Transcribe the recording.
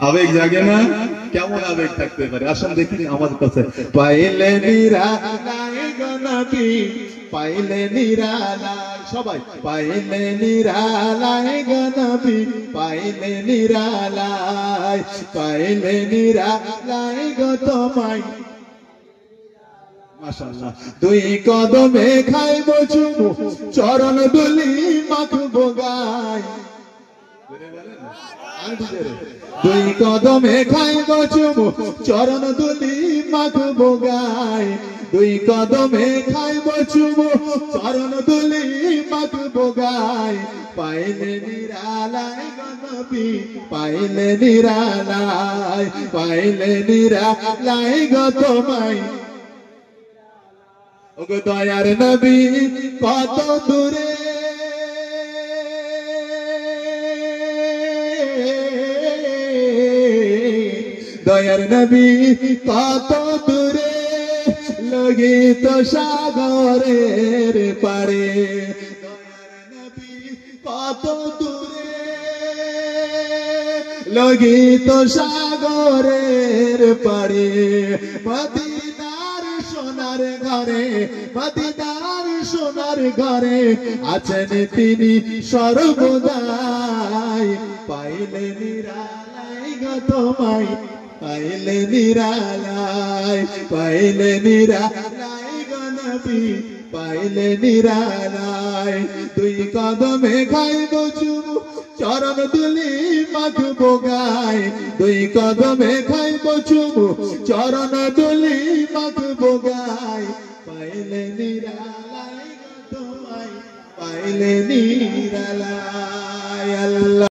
আবেগ জাগে না? কেমন আবেগ থাকতে পারে আসুন দেখি আমাদের কাছে। পাইলে নিরালাই গো নবী, পাইলে নিরালাই, সবাই পাইলে নিরালাই গো নবী, পাইলে নিরালাই, পাইলে নিরালাই গো তোমায়। মাশাআল্লাহ। দুই কদমে খাইব চুমু, চরণ দুলি মাখবো গায়। দুই কদমে খাইব চুমু, চরণ দুলি মাখবো গায়। দুই কদমে খাইব চুমু, চরণ দুলি মাখবো গায়। পাইলে নিরালাই গো নবী, পাইলে নিরালাই, পাইলে নিরালাই গো তোমায়। ওগো দয়ার নবী কত দূরে, দয়ার নবী কত দূরে, লোহিত সাগরের পারে। দয়ার নবী কত দূরে, লোহিত সাগরের পারে। মদিনার সোনার ঘরে, মদিনার সোনার ঘরে আছেন তিনি সর্বদাই। পাইলে নিরালাই গো তোমায়, পাইলে নিরালাই, পাইলে নিরালাই গো নবী, পাইলে নিরালাই। দুই কদমে খাইব চুমু, চরণ দুলি মাখবো গায়। দুই কদমে খাইব চুমু, চরণ দুলি